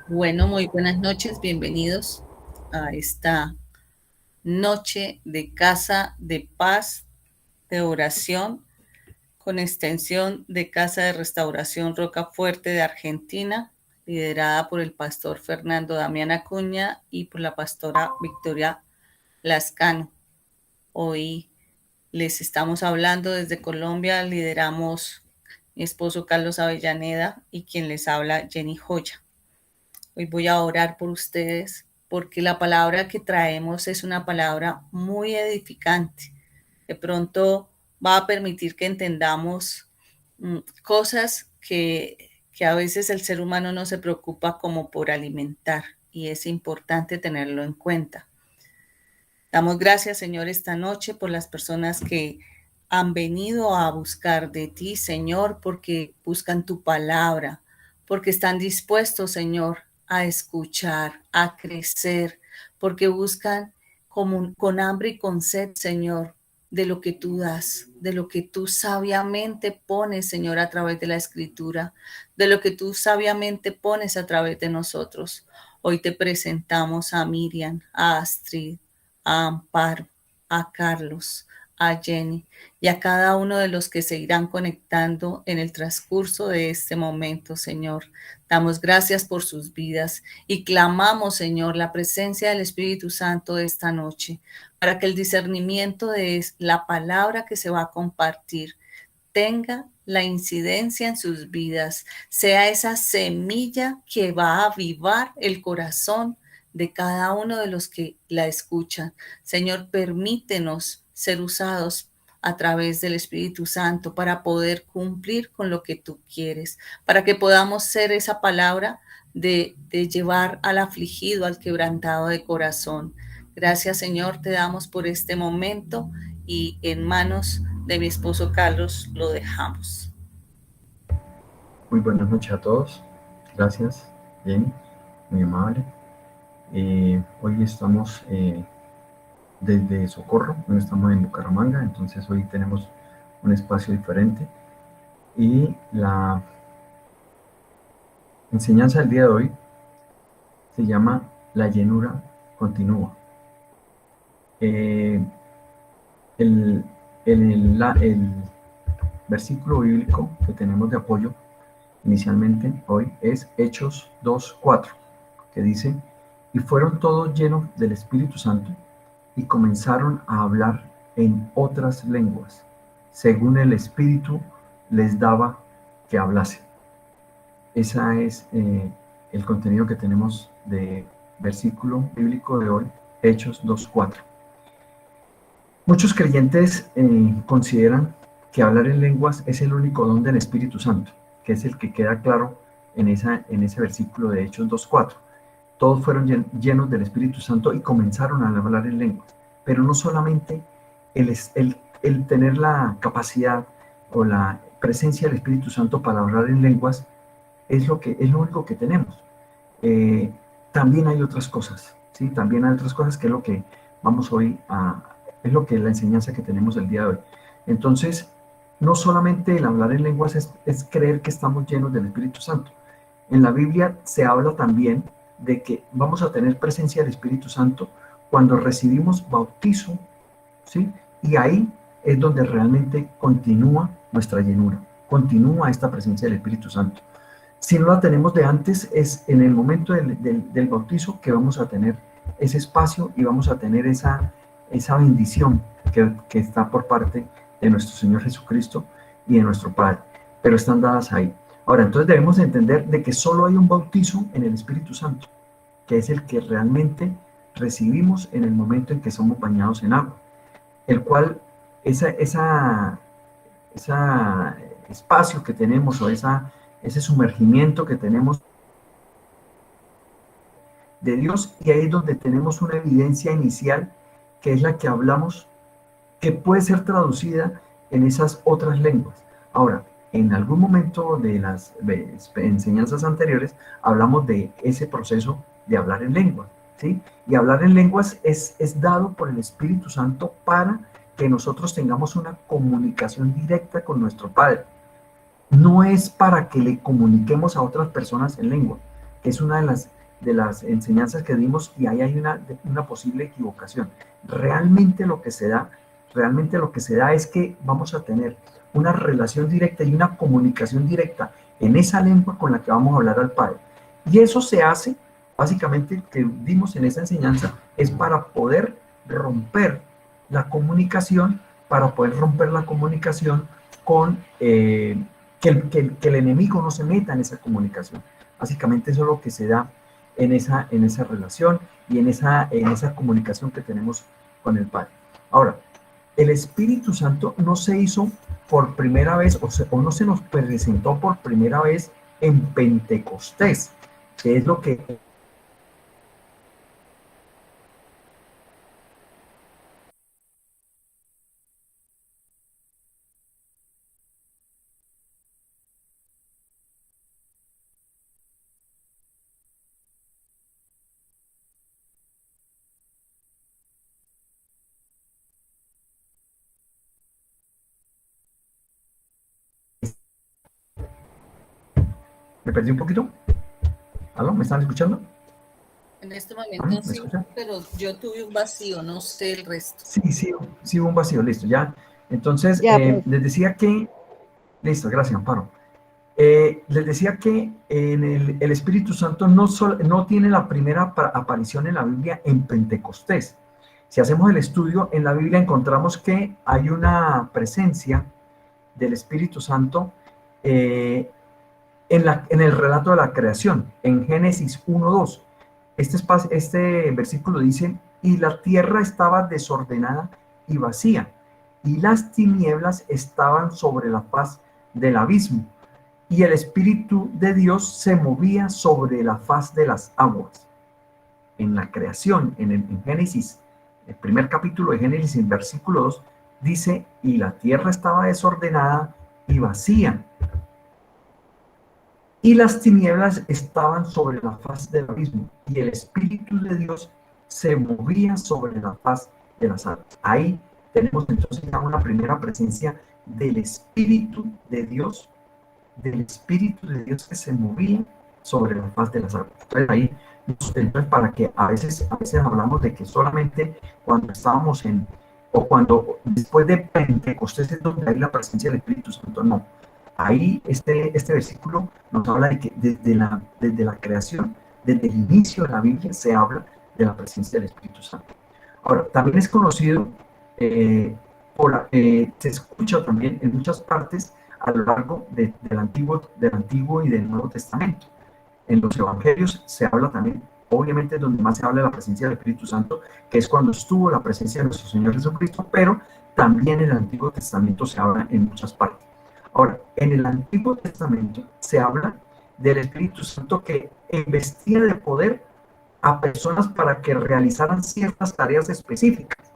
Bueno, muy buenas noches, bienvenidos a esta noche de casa de paz, de oración, con extensión de Casa de Restauración Rocafuerte de Argentina, liderada por el pastor Fernando Damián Acuña y por la pastora Victoria Lascano. Hoy les estamos hablando desde Colombia, lideramos mi esposo Carlos Avellaneda y quien les habla Jenny Joya. Hoy voy a orar por ustedes porque la palabra que traemos es una palabra muy edificante. De pronto va a permitir que entendamos cosas que a veces el ser humano no se preocupa como por alimentar y es importante tenerlo en cuenta. Damos gracias, Señor, esta noche por las personas que han venido a buscar de ti, Señor, porque buscan tu palabra, porque están dispuestos, Señor, a escuchar, a crecer, porque buscan con hambre y con sed, Señor, de lo que tú das, de lo que tú sabiamente pones, Señor, a través de la escritura, de lo que tú sabiamente pones a través de nosotros. Hoy te presentamos a Miriam, a Astrid, a Amparo, a Carlos, a Jenny y a cada uno de los que se irán conectando en el transcurso de este momento, Señor. Damos gracias por sus vidas y clamamos, Señor, la presencia del Espíritu Santo esta noche para que el discernimiento de la palabra que se va a compartir tenga la incidencia en sus vidas, sea esa semilla que va a avivar el corazón de cada uno de los que la escuchan. Señor, permítenos ser usados a través del Espíritu Santo para poder cumplir con lo que tú quieres, para que podamos ser esa palabra de llevar al afligido, al quebrantado de corazón. Gracias, Señor, te damos por este momento y en manos de mi esposo Carlos lo dejamos. Muy buenas noches a todos. Gracias, Jenny, muy amable. Hoy estamos desde Socorro, no estamos en Bucaramanga, entonces hoy tenemos un espacio diferente. Y la enseñanza del día de hoy se llama La llenura continúa. El versículo bíblico que tenemos de apoyo inicialmente hoy es Hechos 2:4, que dice: y fueron todos llenos del Espíritu Santo y comenzaron a hablar en otras lenguas, según el Espíritu les daba que hablasen. Ese es el contenido que tenemos de versículo bíblico de hoy, Hechos 2:4. Muchos creyentes consideran que hablar en lenguas es el único don del Espíritu Santo, que es el que queda claro en ese versículo de Hechos 2:4. Todos fueron llenos del Espíritu Santo y comenzaron a hablar en lenguas. Pero no solamente el tener la capacidad o la presencia del Espíritu Santo para hablar en lenguas es lo único que tenemos. También hay otras cosas, ¿sí? También hay otras cosas que es lo que vamos hoy es lo que es la enseñanza que tenemos el día de hoy. Entonces, no solamente el hablar en lenguas es creer que estamos llenos del Espíritu Santo. En la Biblia se habla también de que vamos a tener presencia del Espíritu Santo cuando recibimos bautizo, ¿sí? Y ahí es donde realmente continúa nuestra llenura, continúa esta presencia del Espíritu Santo. Si no la tenemos de antes, es en el momento del bautizo que vamos a tener ese espacio y vamos a tener esa bendición que está por parte de nuestro Señor Jesucristo y de nuestro Padre, pero están dadas ahí. Ahora, entonces debemos entender de que solo hay un bautizo en el Espíritu Santo, que es el que realmente recibimos en el momento en que somos bañados en agua, el cual ese espacio que tenemos o ese sumergimiento que tenemos de Dios, y ahí es donde tenemos una evidencia inicial que es la que hablamos, que puede ser traducida en esas otras lenguas. Ahora, en algún momento de las enseñanzas anteriores hablamos de ese proceso de hablar en lenguas, ¿sí? Y hablar en lenguas es dado por el Espíritu Santo para que nosotros tengamos una comunicación directa con nuestro Padre. No es para que le comuniquemos a otras personas en lengua, que es una de las enseñanzas que dimos y ahí hay una posible equivocación. Realmente lo que se da, es que vamos a tener una relación directa y una comunicación directa en esa lengua con la que vamos a hablar al Padre. Y eso se hace, básicamente, que dimos en esa enseñanza, es para poder romper la comunicación, con que el enemigo no se meta en esa comunicación. Básicamente eso es lo que se da en esa relación y en esa comunicación que tenemos con el Padre. Ahora, el Espíritu Santo no se hizo por primera vez o no se nos presentó por primera vez en Pentecostés, que es lo que me perdí un poquito. ¿Aló? ¿Me están escuchando? En este ¿Me momento sí, escuchan? pero yo tuve un vacío, no sé el resto. Sí, hubo un vacío, listo, ya. Entonces, Ya, pues. les decía que, listo, gracias, Amparo. Les decía que el Espíritu Santo no tiene la primera aparición en la Biblia en Pentecostés. Si hacemos el estudio, en la Biblia encontramos que hay una presencia del Espíritu Santo eh, en el relato de la creación, en Génesis 1:2. Este versículo dice, y la tierra estaba desordenada y vacía, y las tinieblas estaban sobre la faz del abismo, y el Espíritu de Dios se movía sobre la faz de las aguas. En la creación, en Génesis, el primer capítulo de Génesis, en versículo 2, dice, y la tierra estaba desordenada y vacía, y las tinieblas estaban sobre la faz del abismo, y el Espíritu de Dios se movía sobre la faz de las aguas. Ahí tenemos entonces ya una primera presencia del Espíritu de Dios, que se movía sobre la faz de las aguas. Entonces ahí, para que a veces hablamos de que solamente cuando estábamos o cuando después de Pentecostés es donde hay la presencia del Espíritu Santo, no. Ahí este versículo nos habla de que desde la creación, desde el inicio de la Biblia, se habla de la presencia del Espíritu Santo. Ahora, también es conocido, se escucha también en muchas partes a lo largo del Antiguo y del Nuevo Testamento. En los Evangelios se habla también, obviamente donde más se habla de la presencia del Espíritu Santo, que es cuando estuvo la presencia de nuestro Señor Jesucristo, pero también en el Antiguo Testamento se habla en muchas partes. Ahora, en el Antiguo Testamento se habla del Espíritu Santo que investia de poder a personas para que realizaran ciertas tareas específicas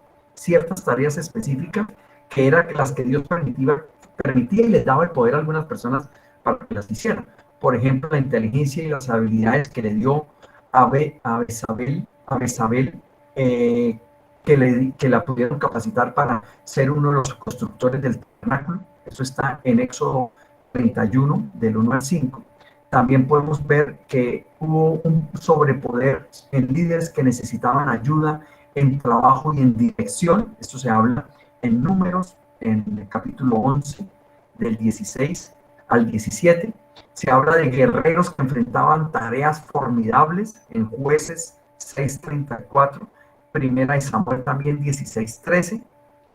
que eran las que Dios permitía y les daba el poder a algunas personas para que las hicieran. Por ejemplo, la inteligencia y las habilidades que le dio a Bezabel, que la pudieron capacitar para ser uno de los constructores del tabernáculo. Eso está en Éxodo 31, del 1 al 5. También podemos ver que hubo un sobrepoder en líderes que necesitaban ayuda en trabajo y en dirección. Esto se habla en Números, en el capítulo 11, del 16 al 17. Se habla de guerreros que enfrentaban tareas formidables en Jueces 6:34. Primera de Samuel también 16:13.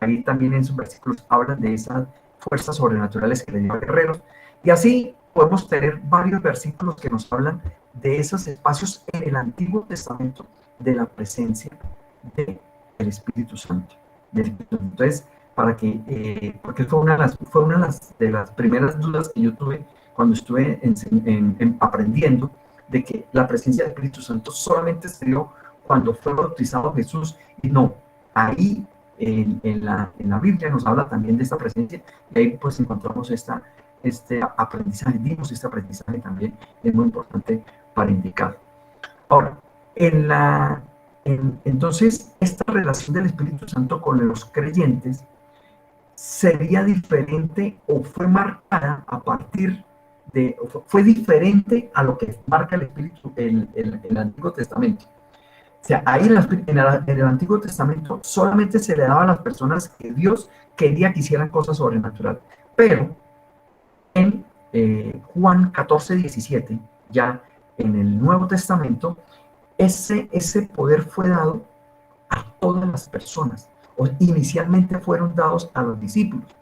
Ahí también en sus versículos hablan de esas fuerzas sobrenaturales que le dio a guerreros. Y así podemos tener varios versículos que nos hablan de esos espacios en el Antiguo Testamento de la presencia del Espíritu Santo. Entonces, porque fue una de las primeras dudas que yo tuve cuando estuve aprendiendo de que la presencia del Espíritu Santo solamente se dio cuando fue bautizado Jesús, y no, ahí en la Biblia nos habla también de esta presencia, y ahí pues encontramos este aprendizaje, dimos este aprendizaje también, es muy importante para indicar. Ahora, entonces, esta relación del Espíritu Santo con los creyentes sería diferente o fue marcada a partir fue diferente a lo que marca el Espíritu, el Antiguo Testamento. O sea, ahí en el Antiguo Testamento solamente se le daba a las personas que Dios quería que hicieran cosas sobrenaturales. Pero en Juan 14:17, ya en el Nuevo Testamento, ese poder fue dado a todas las personas. Inicialmente fueron dados a los discípulos.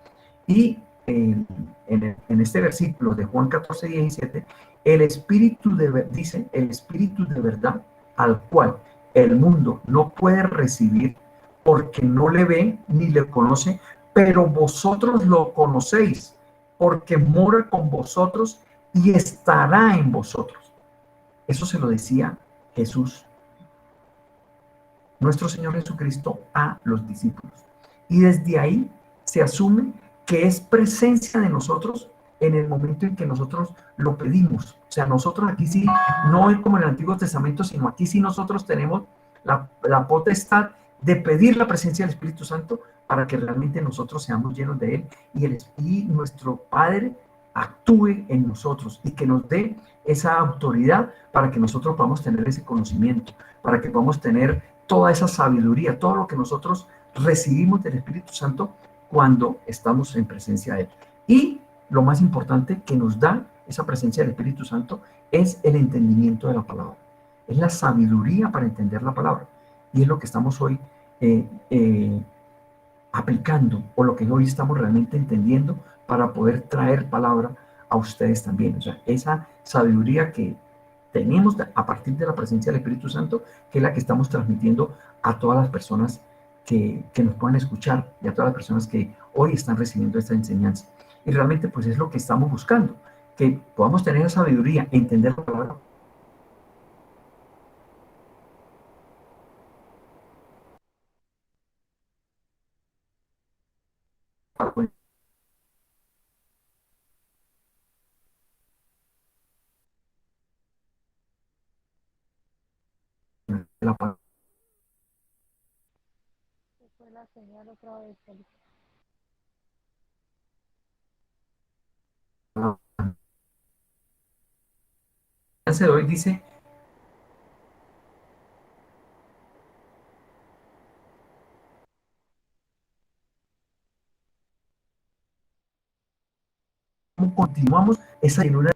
Y en este versículo de Juan 14:17, el Espíritu dice, el Espíritu de verdad, al cual el mundo no puede recibir porque no le ve ni le conoce, pero vosotros lo conocéis porque mora con vosotros y estará en vosotros. Eso se lo decía Jesús, nuestro Señor Jesucristo, a los discípulos. Y desde ahí se asume que es presencia de nosotros en el momento en que nosotros lo pedimos. O sea, nosotros aquí sí, no es como en el Antiguo Testamento, sino aquí sí nosotros tenemos la potestad de pedir la presencia del Espíritu Santo para que realmente nosotros seamos llenos de Él y nuestro Padre actúe en nosotros y que nos dé esa autoridad para que nosotros podamos tener ese conocimiento, para que podamos tener toda esa sabiduría, todo lo que nosotros recibimos del Espíritu Santo cuando estamos en presencia de Él. Y lo más importante que nos da esa presencia del Espíritu Santo es el entendimiento de la palabra. Es la sabiduría para entender la palabra. Y es lo que estamos hoy eh, eh, aplicando, o lo que hoy estamos realmente entendiendo para poder traer palabra a ustedes también. O sea, esa sabiduría que tenemos a partir de la presencia del Espíritu Santo, que es la que estamos transmitiendo a todas las personas que nos puedan escuchar y a todas las personas que hoy están recibiendo esta enseñanza. Y realmente pues es lo que estamos buscando, que podamos tener esa sabiduría, entender la palabra. La palabra. Se fue la señal otra vez, Felipe. De hoy dice, ¿cómo continuamos esa llenura?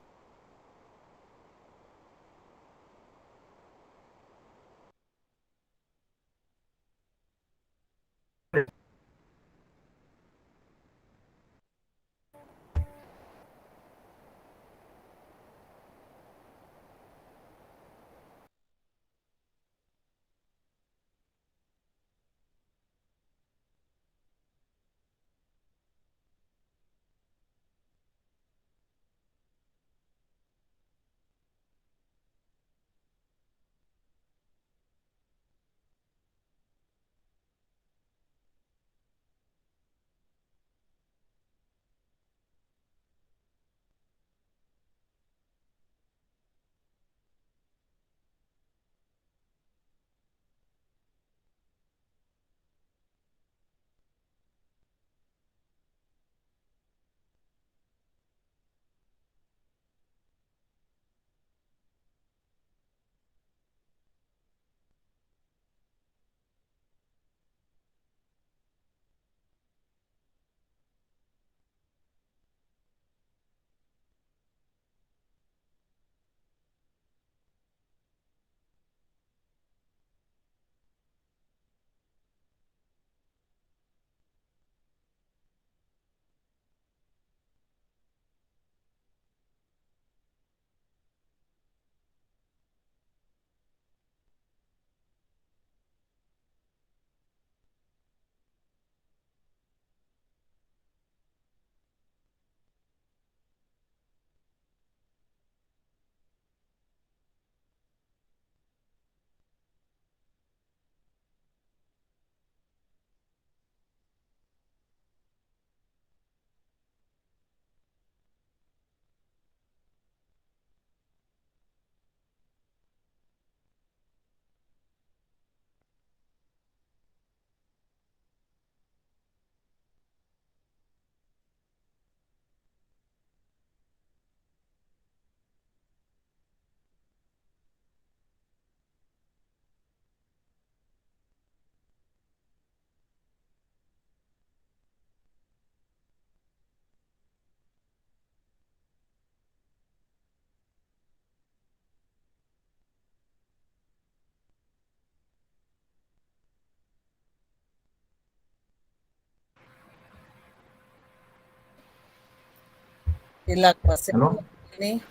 El aguacero ¿Aló? viene.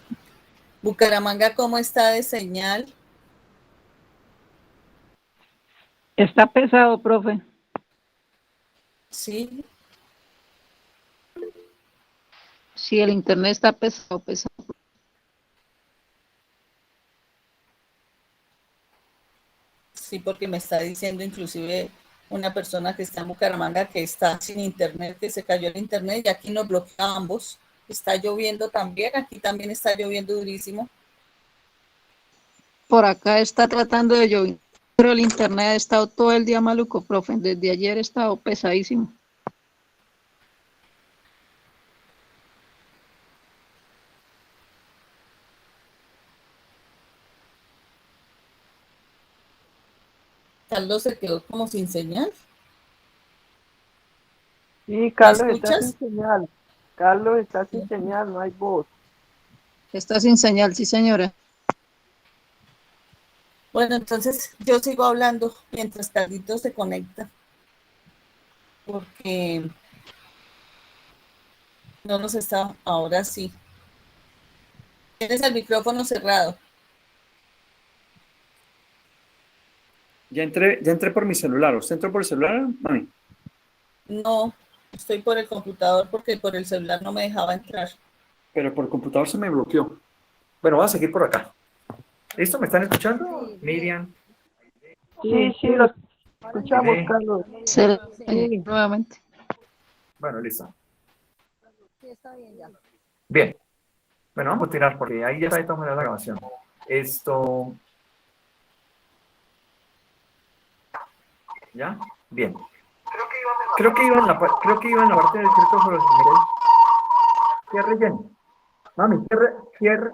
Bucaramanga, ¿cómo está de señal? Está pesado, profe. Sí, Sí, el internet está pesado, pesado. sí, porque me está diciendo inclusive una persona que está en Bucaramanga que está sin internet, que se cayó el internet y aquí nos bloquea a ambos. Está lloviendo también, aquí también está lloviendo durísimo. Por acá está tratando de llover, pero el internet ha estado todo el día maluco, profe. Desde ayer ha estado pesadísimo. Carlos se quedó como sin señal. Sí, ¿Me Carlos está sin escuchas? señal. Carlos está sin señal, no hay voz. Está sin señal, sí, señora. Bueno, entonces yo sigo hablando mientras Carlitos se conecta, porque no nos está, ahora sí. Tienes el micrófono cerrado. Ya entré por mi celular. ¿Usted entró por el celular, mami? No, estoy por el computador porque por el celular no me dejaba entrar. Pero por el computador se me bloqueó. Bueno, voy a seguir por acá. ¿Listo? ¿Me están escuchando? Miriam, Sí, sí, lo escuchamos, Irene. Carlos. Se Sí. nuevamente. Bueno, listo. Sí, está bien ya. Bien. Bueno, vamos a tirar porque ahí ya está de todas maneras la grabación. Esto. ¿Ya? Bien. Creo que iba en la parte del escrito. Cierre, Jenny. Mami, cierre.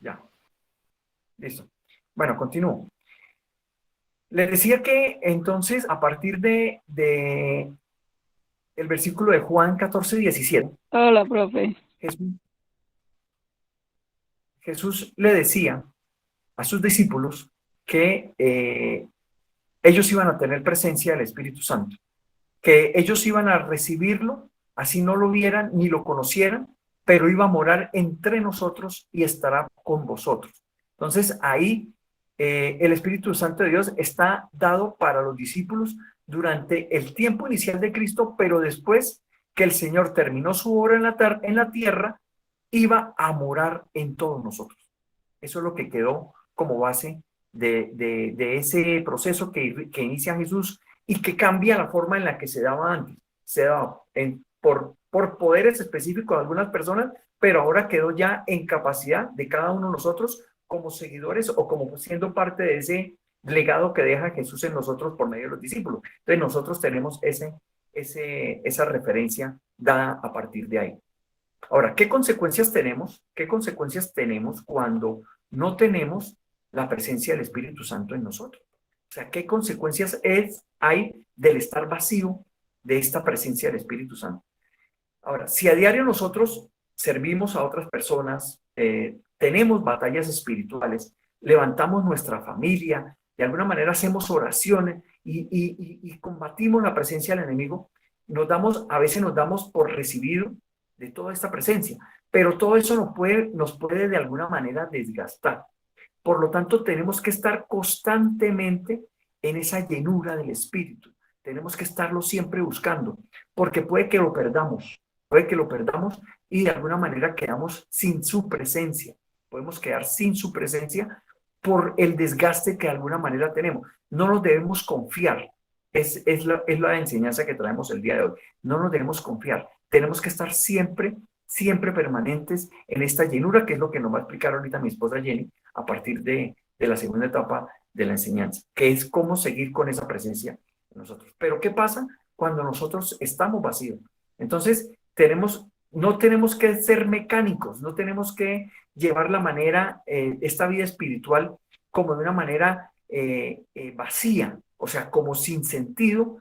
Ya. Listo. Bueno, continúo. Les decía que entonces, a partir de el versículo de Juan 14:17, Hola, profe. Jesús le decía a sus discípulos que ellos iban a tener presencia del Espíritu Santo, que ellos iban a recibirlo, así no lo vieran ni lo conocieran, pero iba a morar entre nosotros y estará con vosotros. Entonces ahí el Espíritu Santo de Dios está dado para los discípulos durante el tiempo inicial de Cristo, pero después que el Señor terminó su obra en la tierra, iba a morar en todos nosotros. Eso es lo que quedó como base de ese proceso que inicia Jesús y que cambia la forma en la que se daba antes. Se daba por poderes específicos de algunas personas, pero ahora quedó ya en capacidad de cada uno de nosotros como seguidores o como siendo parte de ese legado que deja Jesús en nosotros por medio de los discípulos. Entonces nosotros tenemos esa referencia dada a partir de ahí. Ahora, ¿qué consecuencias tenemos? ¿Qué consecuencias tenemos cuando no tenemos la presencia del Espíritu Santo en nosotros? O sea, ¿qué consecuencias hay del estar vacío de esta presencia del Espíritu Santo? Ahora, si a diario nosotros servimos a otras personas, tenemos batallas espirituales, levantamos nuestra familia, de alguna manera hacemos oraciones y combatimos la presencia del enemigo, a veces nos damos por recibido de toda esta presencia, pero todo eso nos puede de alguna manera desgastar. Por lo tanto, tenemos que estar constantemente en esa llenura del Espíritu. Tenemos que estarlo siempre buscando, porque puede que lo perdamos y de alguna manera quedamos sin su presencia. Podemos quedar sin su presencia por el desgaste que de alguna manera tenemos. No nos debemos confiar. Es la enseñanza que traemos el día de hoy. No nos debemos confiar. Tenemos que estar siempre permanentes en esta llenura, que es lo que nos va a explicar ahorita mi esposa Jenny a partir de la segunda etapa de la enseñanza, que es cómo seguir con esa presencia en nosotros. Pero ¿qué pasa cuando nosotros estamos vacíos? Entonces, no tenemos que ser mecánicos, no tenemos que llevar esta vida espiritual como de una manera vacía, o sea, como sin sentido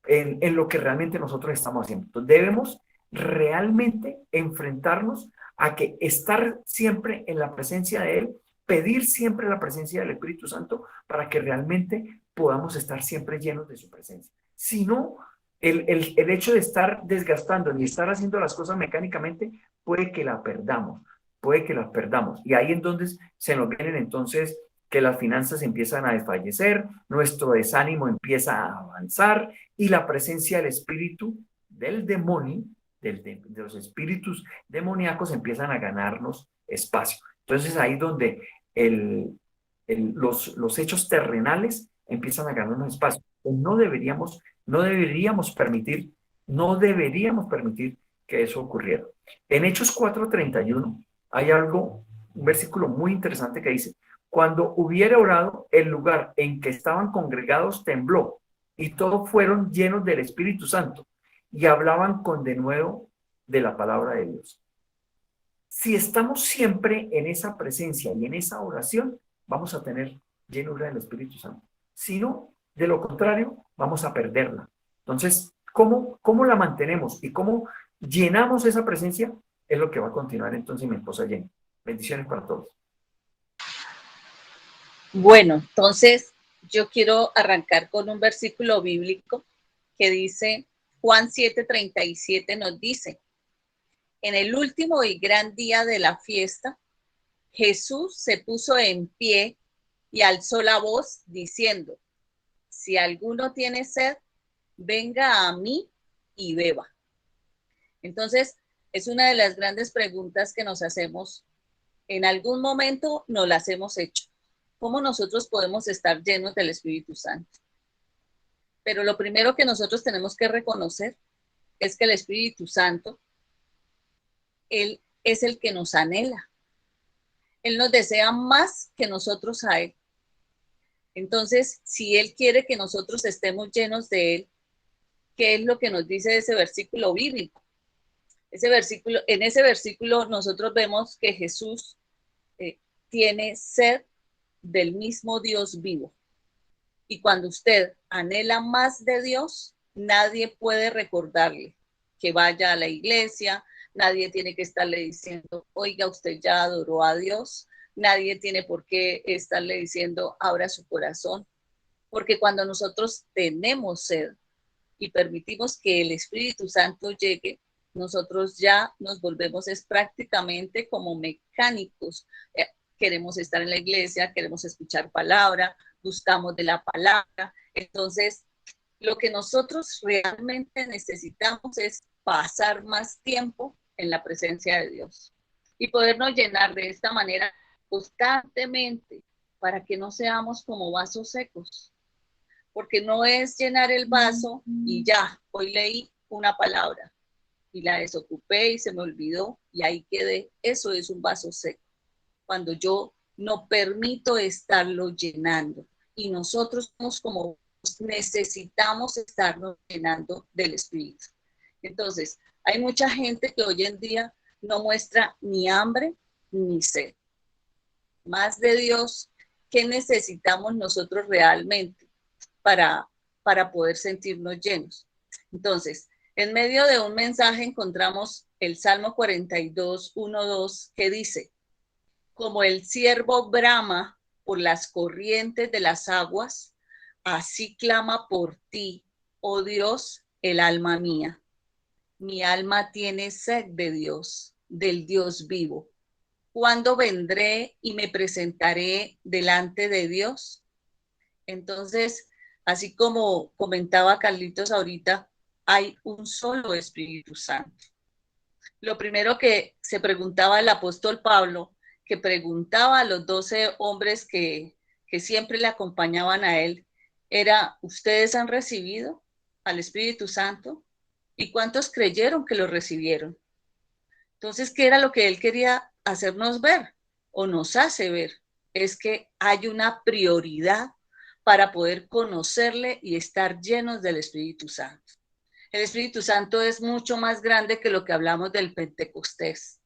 en lo que realmente nosotros estamos haciendo. Entonces, debemos realmente enfrentarnos a que estar siempre en la presencia de Él, pedir siempre la presencia del Espíritu Santo para que realmente podamos estar siempre llenos de su presencia. Si no, el hecho de estar desgastando y estar haciendo las cosas mecánicamente puede que la perdamos, puede que las perdamos. Y ahí entonces se nos vienen entonces que las finanzas empiezan a desfallecer, nuestro desánimo empieza a avanzar y la presencia del espíritu del demonio, de los espíritus demoníacos empiezan a ganarnos espacio. Entonces ahí donde los hechos terrenales empiezan a ganarnos espacio. No deberíamos permitir, no deberíamos permitir que eso ocurriera. En Hechos 4:31 hay algo, un versículo muy interesante que dice: cuando hubiera orado, el lugar en que estaban congregados tembló, y todos fueron llenos del Espíritu Santo, y hablaban con denuedo de la palabra de Dios. Si estamos siempre en esa presencia y en esa oración, vamos a tener llenura del Espíritu Santo. Si no, de lo contrario, vamos a perderla. Entonces, ¿cómo la mantenemos y cómo llenamos esa presencia? Es lo que va a continuar entonces mi esposa Jenny. Bendiciones para todos. Bueno, entonces yo quiero arrancar con un versículo bíblico que dice, Juan 7:37 nos dice: en el último y gran día de la fiesta, Jesús se puso en pie y alzó la voz diciendo: si alguno tiene sed, venga a mí y beba. Entonces, es una de las grandes preguntas que nos hacemos. En algún momento nos las hemos hecho. ¿Cómo nosotros podemos estar llenos del Espíritu Santo? Pero lo primero que nosotros tenemos que reconocer es que el Espíritu Santo, Él es el que nos anhela. Él nos desea más que nosotros a Él. Entonces, si Él quiere que nosotros estemos llenos de Él, ¿qué es lo que nos dice ese versículo bíblico? En ese versículo nosotros vemos que Jesús tiene sed del mismo Dios vivo. Y cuando usted anhela más de Dios, nadie puede recordarle que vaya a la iglesia, nadie tiene que estarle diciendo, oiga, usted ya adoró a Dios, nadie tiene por qué estarle diciendo, abra su corazón, porque cuando nosotros tenemos sed y permitimos que el Espíritu Santo llegue, nosotros ya nos volvemos es prácticamente como mecánicos. Queremos estar en la iglesia, queremos escuchar palabra, buscamos de la palabra. Entonces, lo que nosotros realmente necesitamos es pasar más tiempo en la presencia de Dios y podernos llenar de esta manera constantemente para que no seamos como vasos secos. Porque no es llenar el vaso y ya, hoy leí una palabra y la desocupé y se me olvidó y ahí quedé. Eso es un vaso seco. Cuando yo no permito estarlo llenando y nosotros somos como necesitamos estarnos llenando del Espíritu. Entonces, hay mucha gente que hoy en día no muestra ni hambre ni sed. Más de Dios, ¿qué necesitamos nosotros realmente para poder sentirnos llenos? Entonces, en medio de un mensaje encontramos el Salmo 42, 1, 2, que dice: como el ciervo brama por las corrientes de las aguas, así clama por ti, oh Dios, el alma mía. Mi alma tiene sed de Dios, del Dios vivo. ¿Cuándo vendré y me presentaré delante de Dios? Entonces, así como comentaba Carlitos ahorita, hay un solo Espíritu Santo. Lo primero que se preguntaba el apóstol Pablo, que preguntaba a los 12 hombres que siempre le acompañaban a él, era: ¿ustedes han recibido al Espíritu Santo? ¿Y cuántos creyeron que lo recibieron? Entonces, ¿qué era lo que él quería hacernos ver o nos hace ver? Es que hay una prioridad para poder conocerle y estar llenos del Espíritu Santo. El Espíritu Santo es mucho más grande que lo que hablamos del Pentecostés.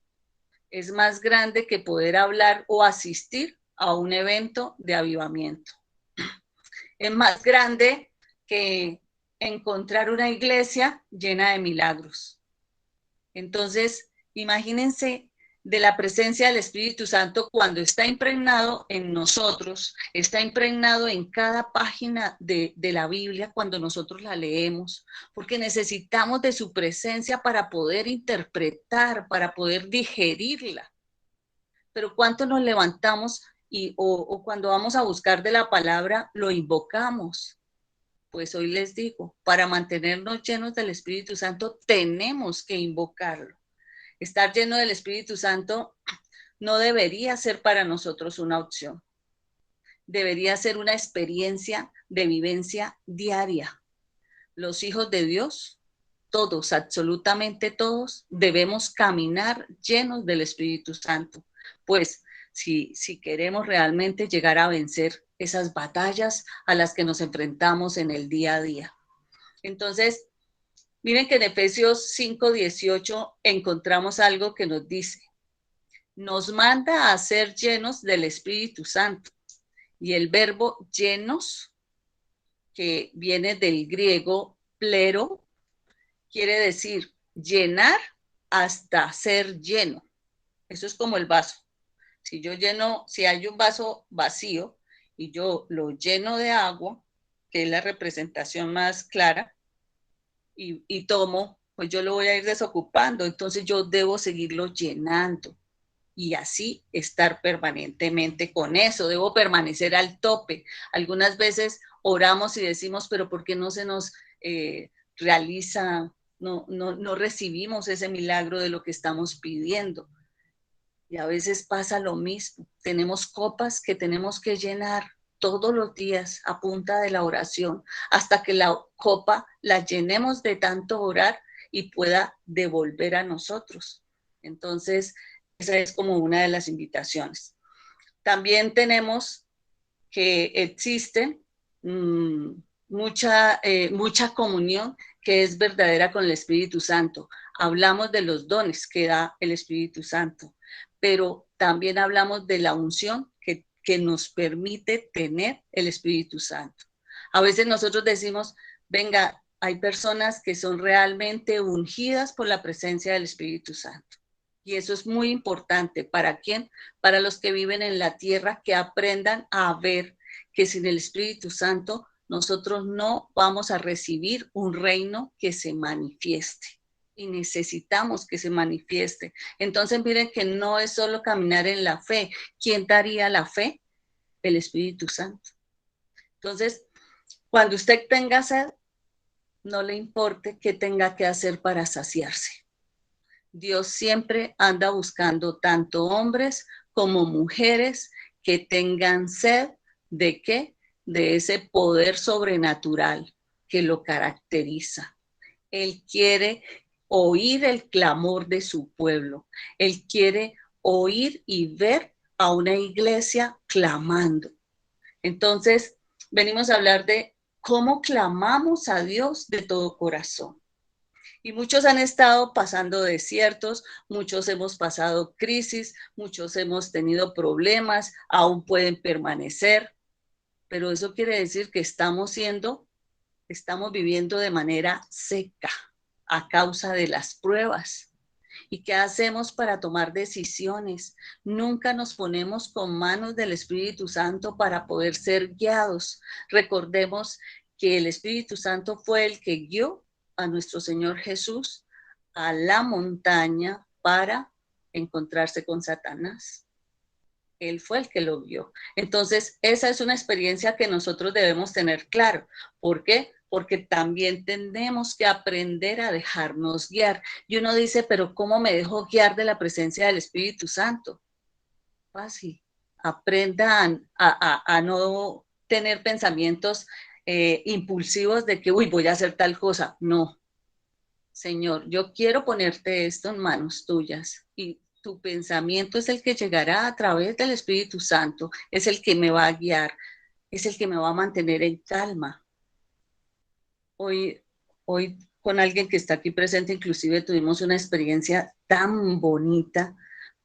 Es más grande que poder hablar o asistir a un evento de avivamiento. Es más grande que encontrar una iglesia llena de milagros. Entonces, imagínense de la presencia del Espíritu Santo cuando está impregnado en nosotros, está impregnado en cada página de la Biblia cuando nosotros la leemos, porque necesitamos de su presencia para poder interpretar, para poder digerirla. Pero ¿cuánto nos levantamos o cuando vamos a buscar de la palabra lo invocamos? Pues hoy les digo, para mantenernos llenos del Espíritu Santo tenemos que invocarlo. Estar lleno del Espíritu Santo no debería ser para nosotros una opción. Debería ser una experiencia de vivencia diaria. Los hijos de Dios, todos, absolutamente todos, debemos caminar llenos del Espíritu Santo. Pues si queremos realmente llegar a vencer esas batallas a las que nos enfrentamos en el día a día. Entonces, miren que en Efesios 5:18 encontramos algo que nos dice, nos manda a ser llenos del Espíritu Santo. Y el verbo llenos, que viene del griego plero, quiere decir llenar hasta ser lleno. Eso es como el vaso. Si hay un vaso vacío y yo lo lleno de agua, que es la representación más clara, y tomo, pues yo lo voy a ir desocupando, entonces yo debo seguirlo llenando y así estar permanentemente con eso, debo permanecer al tope. Algunas veces oramos y decimos, pero ¿por qué no se nos realiza, no recibimos ese milagro de lo que estamos pidiendo? Y a veces pasa lo mismo, tenemos copas que tenemos que llenar todos los días a punta de la oración, hasta que la copa la llenemos de tanto orar y pueda devolver a nosotros. Entonces, esa es como una de las invitaciones. También tenemos que existe mucha comunión que es verdadera con el Espíritu Santo. Hablamos de los dones que da el Espíritu Santo, pero también hablamos de la unción que nos permite tener el Espíritu Santo. A veces nosotros decimos, venga, hay personas que son realmente ungidas por la presencia del Espíritu Santo. Y eso es muy importante. ¿Para quién? Para los que viven en la tierra, que aprendan a ver que sin el Espíritu Santo nosotros no vamos a recibir un reino que se manifieste. Y necesitamos que se manifieste. Entonces miren que no es solo caminar en la fe. ¿Quién daría la fe? El Espíritu Santo. Entonces, cuando usted tenga sed, no le importe qué tenga que hacer para saciarse. Dios siempre anda buscando tanto hombres como mujeres que tengan sed de ¿qué? De ese poder sobrenatural que lo caracteriza. Él quiere oír el clamor de su pueblo. Él quiere oír y ver a una iglesia clamando. Entonces, venimos a hablar de cómo clamamos a Dios de todo corazón. Y muchos han estado pasando desiertos, muchos hemos pasado crisis, muchos hemos tenido problemas, aún pueden permanecer, pero eso quiere decir que estamos viviendo de manera seca a causa de las pruebas. ¿Y qué hacemos para tomar decisiones? Nunca nos ponemos con manos del Espíritu Santo para poder ser guiados. Recordemos que el Espíritu Santo fue el que guió a nuestro Señor Jesús a la montaña para encontrarse con Satanás. Él fue el que lo vio. Entonces, esa es una experiencia que nosotros debemos tener claro. ¿Por qué? Porque también tenemos que aprender a dejarnos guiar. Y uno dice, pero ¿cómo me dejo guiar de la presencia del Espíritu Santo? Fácil. Aprendan a no tener pensamientos impulsivos de que, voy a hacer tal cosa. No. Señor, yo quiero ponerte esto en manos tuyas y tu pensamiento es el que llegará a través del Espíritu Santo, es el que me va a guiar, es el que me va a mantener en calma. Hoy con alguien que está aquí presente, inclusive tuvimos una experiencia tan bonita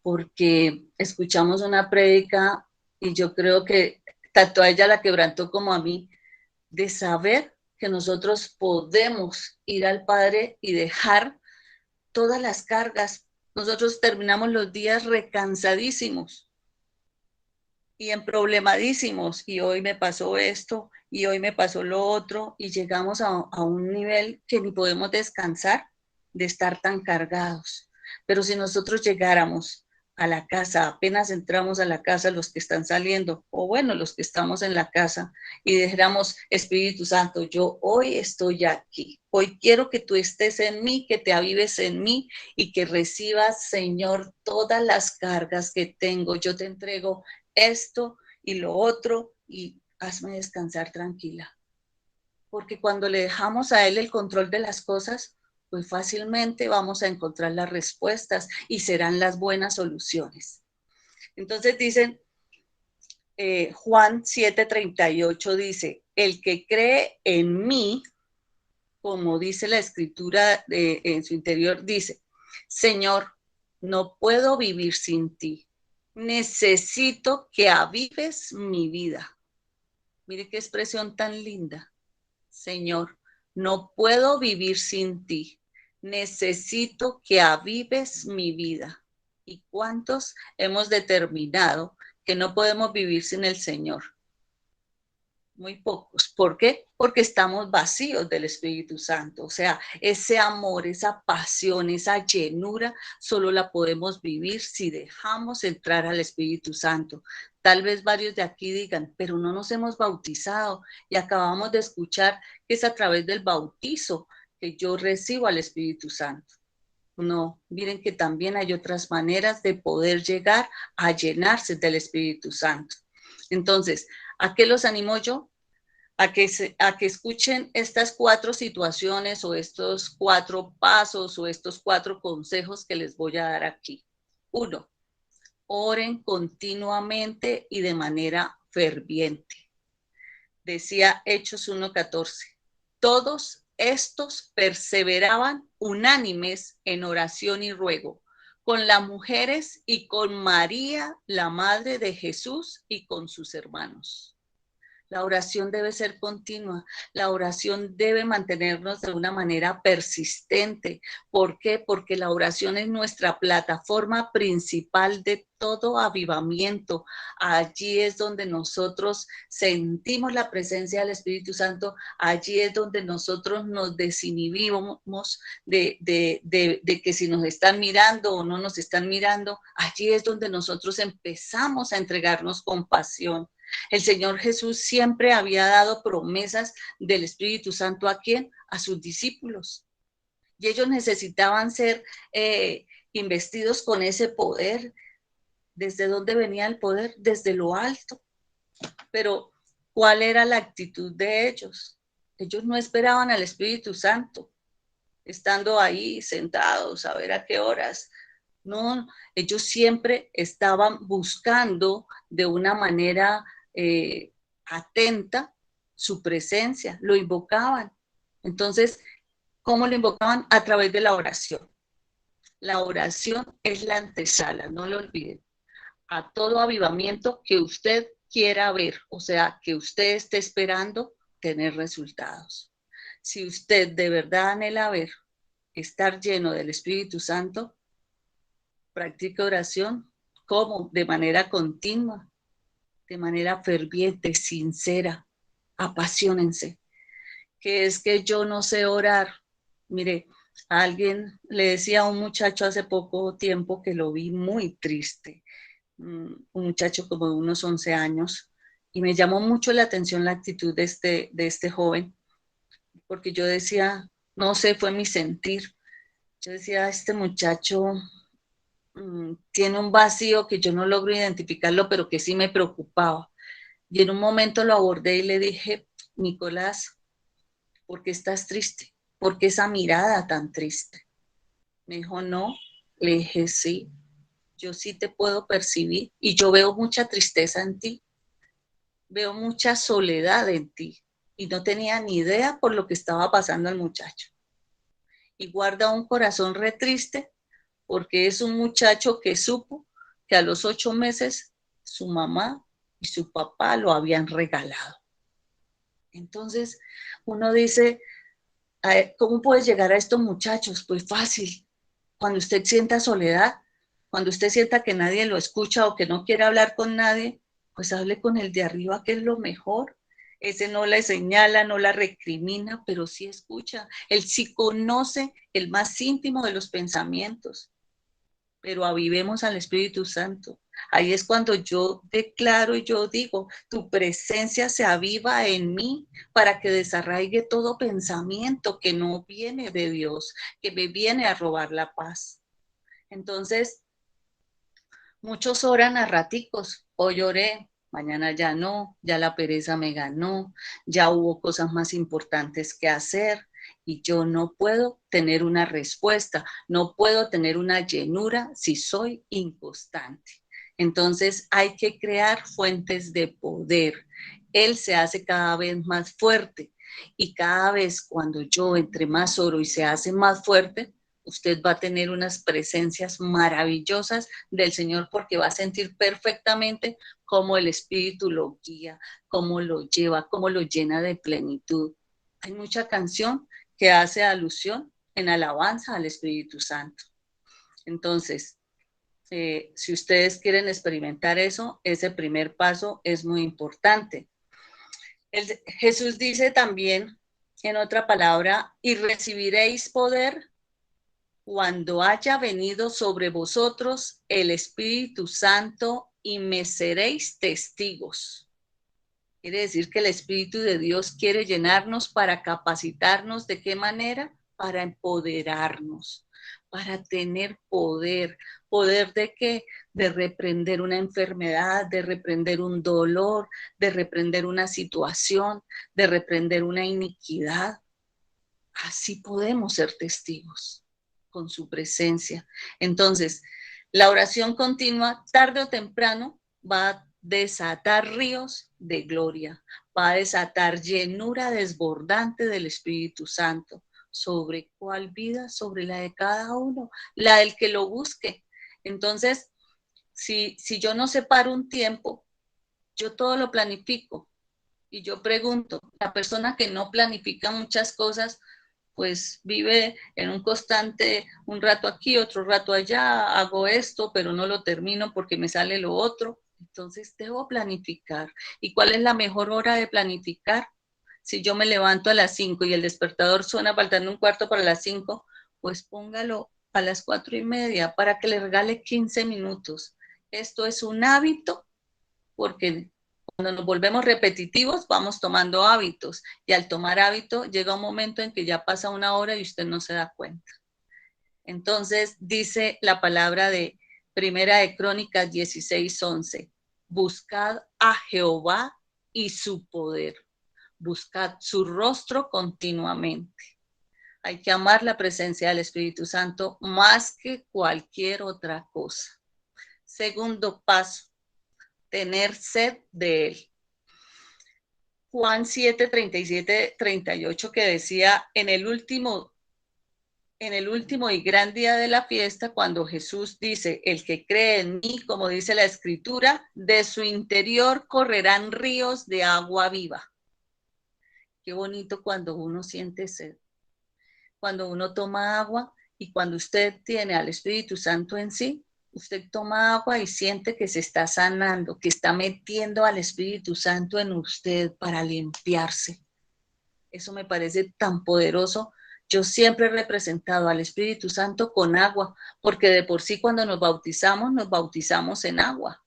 porque escuchamos una prédica y yo creo que tanto a ella la quebrantó como a mí, de saber que nosotros podemos ir al Padre y dejar todas las cargas Nosotros terminamos los días recansadísimos y emproblemadísimos, y hoy me pasó esto, y hoy me pasó lo otro, y llegamos a un nivel que ni podemos descansar de estar tan cargados. Pero si nosotros llegáramos a la casa, apenas entramos a la casa los que están saliendo, o bueno, los que estamos en la casa, y dijéramos, Espíritu Santo, yo hoy estoy aquí, hoy quiero que tú estés en mí, que te avives en mí, y que recibas, Señor, todas las cargas que tengo, yo te entrego esto y lo otro, y hazme descansar tranquila. Porque cuando le dejamos a Él el control de las cosas, pues fácilmente vamos a encontrar las respuestas y serán las buenas soluciones. Entonces dicen, Juan 7:38 dice, el que cree en mí, como dice la escritura en su interior, dice, Señor, no puedo vivir sin ti. Necesito que avives mi vida. Mire qué expresión tan linda. Señor, no puedo vivir sin ti. Necesito que avives mi vida. ¿Y cuántos hemos determinado que no podemos vivir sin el Señor? Muy pocos. ¿Por qué? Porque estamos vacíos del Espíritu Santo. O sea, ese amor, esa pasión, esa llenura, solo la podemos vivir si dejamos entrar al Espíritu Santo. Tal vez varios de aquí digan, pero no nos hemos bautizado y acabamos de escuchar que es a través del bautizo que yo recibo al Espíritu Santo. No, miren que también hay otras maneras de poder llegar a llenarse del Espíritu Santo. Entonces, ¿a qué los animo yo? A que escuchen estas 4 situaciones o estos 4 pasos o estos 4 consejos que les voy a dar aquí. 1. Oren continuamente y de manera ferviente. Decía Hechos 1:14. Todos estos perseveraban unánimes en oración y ruego, con las mujeres y con María, la madre de Jesús, y con sus hermanos. La oración debe ser continua. La oración debe mantenernos de una manera persistente. ¿Por qué? Porque la oración es nuestra plataforma principal de todo avivamiento. Allí es donde nosotros sentimos la presencia del Espíritu Santo. Allí es donde nosotros nos desinhibimos de que si nos están mirando o no nos están mirando. Allí es donde nosotros empezamos a entregarnos con pasión. El Señor Jesús siempre había dado promesas del Espíritu Santo. ¿A quién? A sus discípulos. Y ellos necesitaban ser investidos con ese poder. ¿Desde dónde venía el poder? Desde lo alto. Pero, ¿cuál era la actitud de ellos? Ellos no esperaban al Espíritu Santo, estando ahí sentados a ver a qué horas. No, ellos siempre estaban buscando de una manera atenta su presencia, lo invocaban. Entonces, ¿cómo lo invocaban? A través de la oración. La oración es la antesala, no lo olviden, a todo avivamiento que usted quiera ver, o sea, que usted esté esperando tener resultados. Si usted de verdad anhela ver, estar lleno del Espíritu Santo, practique oración. ¿Cómo? De manera continua, de manera ferviente, sincera. Apasionense. Que es que yo no sé orar. Mire, a alguien le decía a un muchacho hace poco tiempo que lo vi muy triste, un muchacho como de unos 11 años, y me llamó mucho la atención la actitud de este joven, porque yo decía, no sé, fue mi sentir. Yo decía, este muchacho tiene un vacío que yo no logro identificarlo, pero que sí me preocupaba. Y en un momento lo abordé y le dije, Nicolás, ¿por qué estás triste? ¿Por qué esa mirada tan triste? Me dijo, no. Le dije, sí, yo sí te puedo percibir y yo veo mucha tristeza en ti. Veo mucha soledad en ti. Y no tenía ni idea por lo que estaba pasando el muchacho. Y guarda un corazón re triste porque es un muchacho que supo que a los 8 meses su mamá y su papá lo habían regalado. Entonces uno dice, ¿cómo puedes llegar a estos muchachos? Pues fácil, cuando usted sienta soledad, cuando usted sienta que nadie lo escucha o que no quiere hablar con nadie, pues hable con el de arriba, que es lo mejor. Ese no la señala, no la recrimina, pero sí escucha. Él sí conoce el más íntimo de los pensamientos. Pero avivemos al Espíritu Santo. Ahí es cuando yo declaro y yo digo, tu presencia se aviva en mí para que desarraigue todo pensamiento que no viene de Dios, que me viene a robar la paz. Entonces, muchos oran a raticos. Hoy oré, mañana ya no, ya la pereza me ganó, ya hubo cosas más importantes que hacer y yo no puedo tener una respuesta, no puedo tener una llenura si soy inconstante. Entonces hay que crear fuentes de poder. Él se hace cada vez más fuerte y cada vez cuando yo entre más oro y se hace más fuerte, usted va a tener unas presencias maravillosas del Señor porque va a sentir perfectamente cómo el Espíritu lo guía, cómo lo lleva, cómo lo llena de plenitud. Hay mucha canción que hace alusión en alabanza al Espíritu Santo. Entonces, si ustedes quieren experimentar eso, ese primer paso es muy importante. Jesús dice también en otra palabra, y recibiréis poder cuando haya venido sobre vosotros el Espíritu Santo y me seréis testigos. Quiere decir que el Espíritu de Dios quiere llenarnos para capacitarnos. ¿De qué manera? Para empoderarnos, para tener poder. ¿Poder de qué? De reprender una enfermedad, de reprender un dolor, de reprender una situación, de reprender una iniquidad. Así podemos ser testigos con su presencia. Entonces, la oración continua, tarde o temprano, va a desatar ríos de gloria, va a desatar llenura desbordante del Espíritu Santo. ¿Sobre cuál vida? Sobre la de cada uno, la del que lo busque. Entonces, si yo no separo un tiempo, yo todo lo planifico. Y yo pregunto, la persona que no planifica muchas cosas, pues vive en un constante, un rato aquí, otro rato allá, hago esto, pero no lo termino porque me sale lo otro. Entonces debo planificar. ¿Y cuál es la mejor hora de planificar? Si yo me levanto a las 5 y el despertador suena faltando un cuarto para las 5, pues póngalo a las 4:30 para que le regale 15 minutos. Esto es un hábito porque cuando nos volvemos repetitivos, vamos tomando hábitos y al tomar hábito llega un momento en que ya pasa una hora y usted no se da cuenta. Entonces dice la palabra de Primera de Crónicas 16:11, buscad a Jehová y su poder, buscad su rostro continuamente. Hay que amar la presencia del Espíritu Santo más que cualquier otra cosa. Segundo paso, tener sed de él. Juan 7, 37, 38, que decía, en el último y gran día de la fiesta, cuando Jesús dice, el que cree en mí, como dice la Escritura, de su interior correrán ríos de agua viva. Qué bonito cuando uno siente sed, cuando uno toma agua y cuando usted tiene al Espíritu Santo en sí, usted toma agua y siente que se está sanando, que está metiendo al Espíritu Santo en usted para limpiarse. Eso me parece tan poderoso. Yo siempre he representado al Espíritu Santo con agua, porque de por sí cuando nos bautizamos en agua.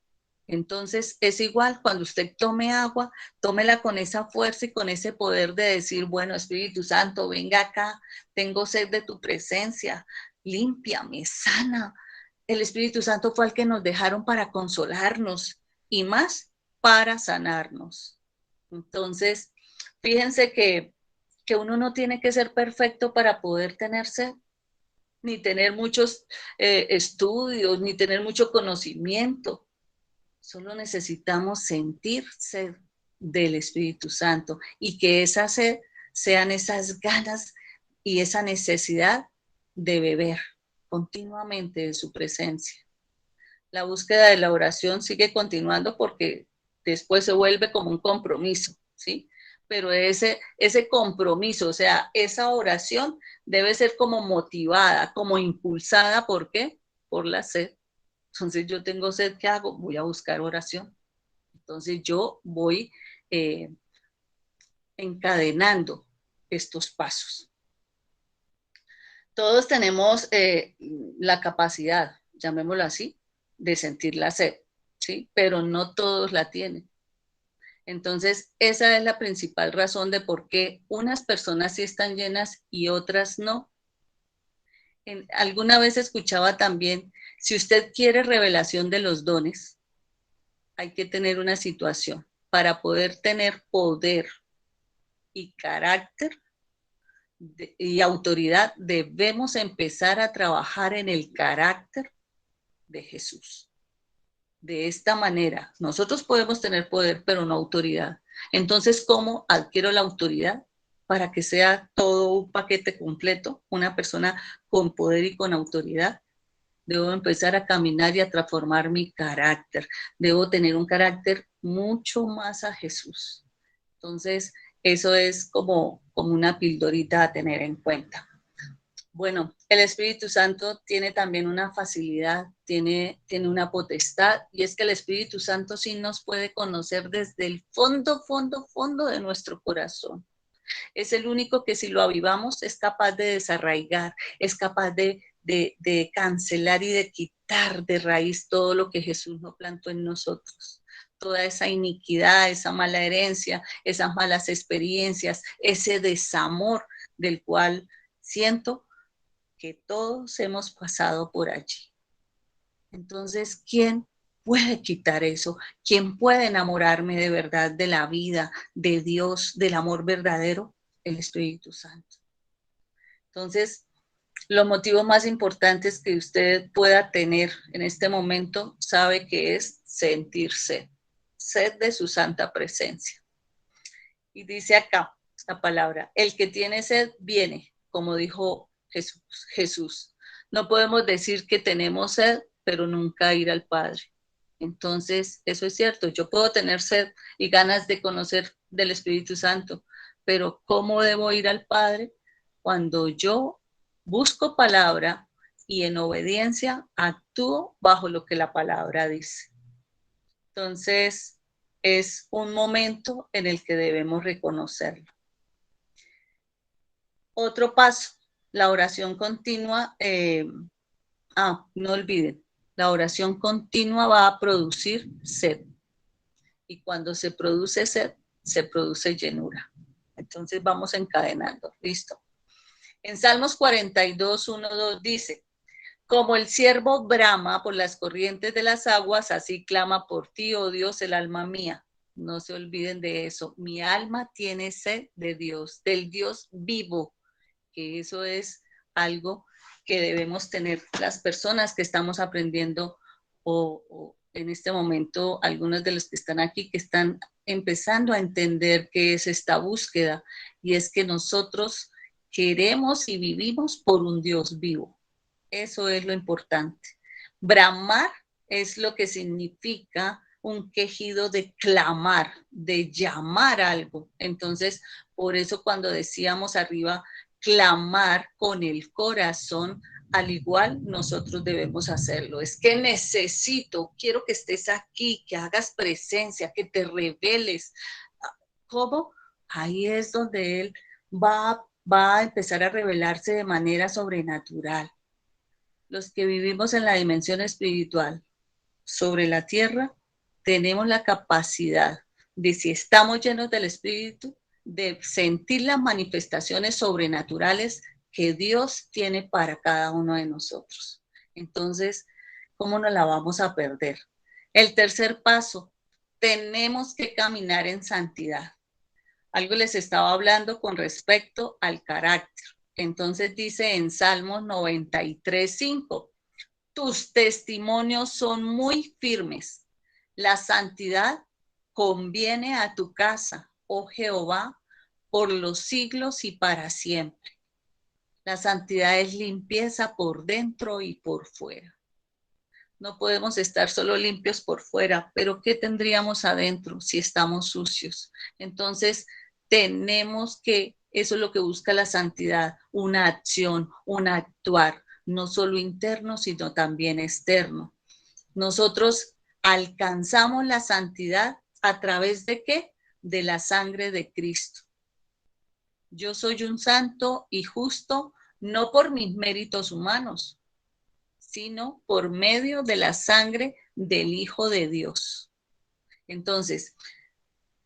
Entonces es igual, cuando usted tome agua, tómela con esa fuerza y con ese poder de decir, bueno, Espíritu Santo, venga acá, tengo sed de tu presencia, límpiame, sana. El Espíritu Santo fue el que nos dejaron para consolarnos y más para sanarnos. Entonces, fíjense que uno no tiene que ser perfecto para poder tener sed, ni tener muchos estudios, ni tener mucho conocimiento. Solo necesitamos sentir sed del Espíritu Santo y que esa sed sean esas ganas y esa necesidad de beber continuamente de su presencia. La búsqueda de la oración sigue continuando porque después se vuelve como un compromiso, ¿sí? pero ese compromiso, o sea, esa oración debe ser como motivada, como impulsada, ¿por qué? Por la sed. Entonces yo tengo sed, ¿qué hago? Voy a buscar oración. Entonces yo voy encadenando estos pasos. Todos tenemos la capacidad, llamémoslo así, de sentir la sed, ¿sí? Pero no todos la tienen. Entonces, esa es la principal razón de por qué unas personas sí están llenas y otras no. Alguna vez escuchaba también, si usted quiere revelación de los dones, hay que tener una situación. Para poder tener poder y carácter y autoridad, debemos empezar a trabajar en el carácter de Jesús. De esta manera, nosotros podemos tener poder, pero no autoridad. Entonces, ¿cómo adquiero la autoridad? Para que sea todo un paquete completo, una persona con poder y con autoridad. Debo empezar a caminar y a transformar mi carácter. Debo tener un carácter mucho más a Jesús. Entonces, eso es como una pildorita a tener en cuenta. Bueno, el Espíritu Santo tiene también una facilidad, tiene una potestad, y es que el Espíritu Santo sí nos puede conocer desde el fondo, fondo, fondo de nuestro corazón. Es el único que si lo avivamos es capaz de desarraigar, es capaz de cancelar y de quitar de raíz todo lo que Jesús no plantó en nosotros. Toda esa iniquidad, esa mala herencia, esas malas experiencias, ese desamor del cual siento que todos hemos pasado por allí. Entonces, ¿quién puede quitar eso? ¿Quién puede enamorarme de verdad de la vida, de Dios, del amor verdadero? El Espíritu Santo. Entonces, los motivos más importantes que usted pueda tener en este momento, sabe que es sentirse, sed de su santa presencia. Y dice acá esta palabra, el que tiene sed viene, como dijo Jesús. No podemos decir que tenemos sed, pero nunca ir al Padre. Entonces, eso es cierto. Yo puedo tener sed y ganas de conocer del Espíritu Santo, pero ¿cómo debo ir al Padre? Cuando yo busco palabra y en obediencia actúo bajo lo que la palabra dice. Entonces, es un momento en el que debemos reconocerlo. Otro paso, la oración continua. No olviden, la oración continua va a producir sed. Y cuando se produce sed, se produce llenura. Entonces vamos encadenando. Listo. En Salmos 42, 1, 2 dice, como el ciervo brama por las corrientes de las aguas, así clama por ti, oh Dios, el alma mía. No se olviden de eso. Mi alma tiene sed de Dios, del Dios vivo, que eso es algo que debemos tener las personas que estamos aprendiendo o en este momento algunos de los que están aquí que están empezando a entender qué es esta búsqueda, y es que nosotros queremos y vivimos por un Dios vivo. Eso es lo importante. Bramar es lo que significa un quejido de clamar, de llamar algo. Entonces, por eso cuando decíamos arriba, clamar con el corazón, al igual nosotros debemos hacerlo. Es que necesito, quiero que estés aquí, que hagas presencia, que te reveles. ¿Cómo? Ahí es donde Él va a empezar a revelarse de manera sobrenatural. Los que vivimos en la dimensión espiritual sobre la tierra, tenemos la capacidad de, si estamos llenos del Espíritu, de sentir las manifestaciones sobrenaturales que Dios tiene para cada uno de nosotros. Entonces, ¿cómo nos la vamos a perder? El tercer paso, tenemos que caminar en santidad. Algo les estaba hablando con respecto al carácter. Entonces dice en Salmos 93:5, tus testimonios son muy firmes. La santidad conviene a tu casa, oh Jehová, por los siglos y para siempre. La santidad es limpieza por dentro y por fuera. No podemos estar solo limpios por fuera, pero ¿qué tendríamos adentro si estamos sucios? Entonces, tenemos que, eso es lo que busca la santidad, una acción, un actuar, no solo interno, sino también externo. Nosotros alcanzamos la santidad a través de ¿qué? De la sangre de Cristo. Yo soy un santo y justo, no por mis méritos humanos, sino por medio de la sangre del Hijo de Dios. Entonces,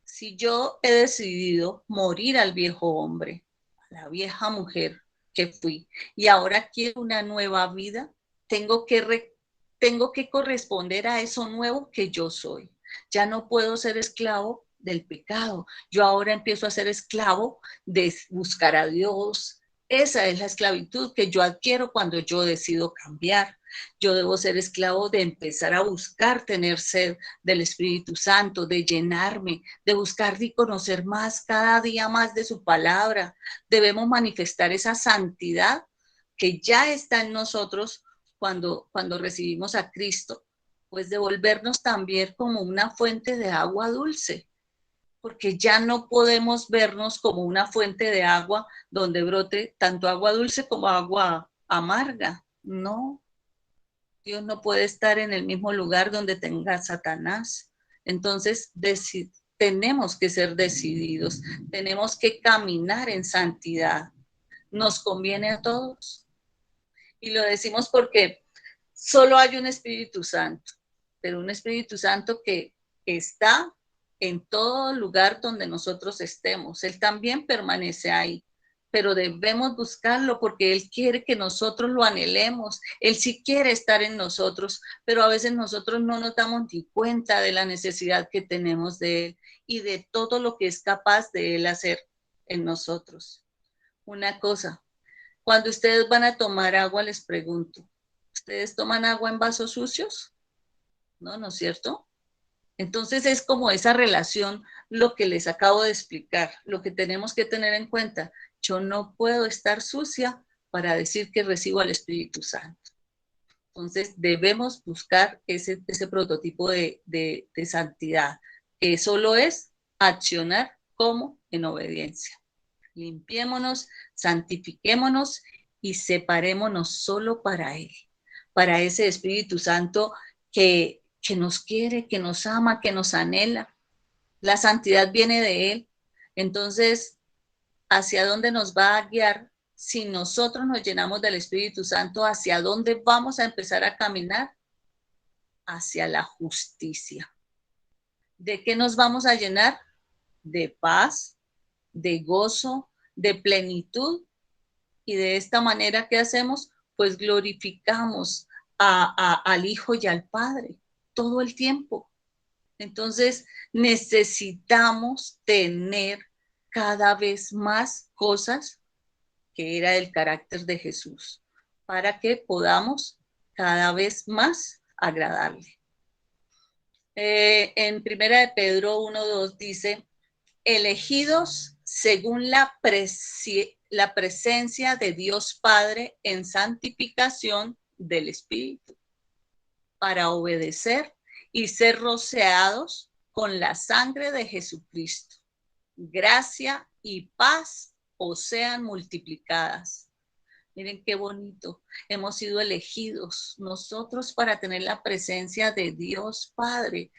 si yo he decidido morir al viejo hombre, a la vieja mujer que fui, y ahora quiero una nueva vida, tengo que corresponder a eso nuevo que yo soy. Ya no puedo ser esclavo del pecado. Yo ahora empiezo a ser esclavo de buscar a Dios. Esa es la esclavitud que yo adquiero cuando yo decido cambiar. Yo debo ser esclavo de empezar a buscar tener sed del Espíritu Santo, de llenarme, de buscar y conocer más, cada día más de su palabra. Debemos manifestar esa santidad que ya está en nosotros cuando recibimos a Cristo, pues devolvernos también como una fuente de agua dulce, porque ya no podemos vernos como una fuente de agua donde brote tanto agua dulce como agua amarga. No, Dios no puede estar en el mismo lugar donde tenga Satanás. Entonces, tenemos que ser decididos, tenemos que caminar en santidad. Nos conviene a todos. Y lo decimos porque solo hay un Espíritu Santo, pero un Espíritu Santo que está en todo lugar donde nosotros estemos. Él también permanece ahí, pero debemos buscarlo porque Él quiere que nosotros lo anhelemos. Él sí quiere estar en nosotros, pero a veces nosotros no nos damos ni cuenta de la necesidad que tenemos de Él y de todo lo que es capaz de Él hacer en nosotros. Una cosa, cuando ustedes van a tomar agua, les pregunto, ¿ustedes toman agua en vasos sucios? No, ¿no es cierto? Entonces es como esa relación, lo que les acabo de explicar, lo que tenemos que tener en cuenta. Yo no puedo estar sucia para decir que recibo al Espíritu Santo. Entonces debemos buscar ese prototipo de santidad, que solo es accionar como en obediencia. Limpiémonos, santifiquémonos y separémonos solo para Él, para ese Espíritu Santo que nos quiere, que nos ama, que nos anhela. La santidad viene de Él. Entonces, ¿hacia dónde nos va a guiar? Si nosotros nos llenamos del Espíritu Santo, ¿hacia dónde vamos a empezar a caminar? Hacia la justicia. ¿De qué nos vamos a llenar? De paz, de gozo, de plenitud. Y de esta manera, ¿qué hacemos? Pues glorificamos al Hijo y al Padre todo el tiempo. Entonces, necesitamos tener cada vez más cosas que era el carácter de Jesús, para que podamos cada vez más agradarle. En Primera de Pedro 1:2 dice, elegidos según la presencia de Dios Padre en santificación del Espíritu, para obedecer y ser rociados con la sangre de Jesucristo. Gracia y paz os sean multiplicadas. Miren qué bonito. Hemos sido elegidos nosotros para tener la presencia de Dios Padre,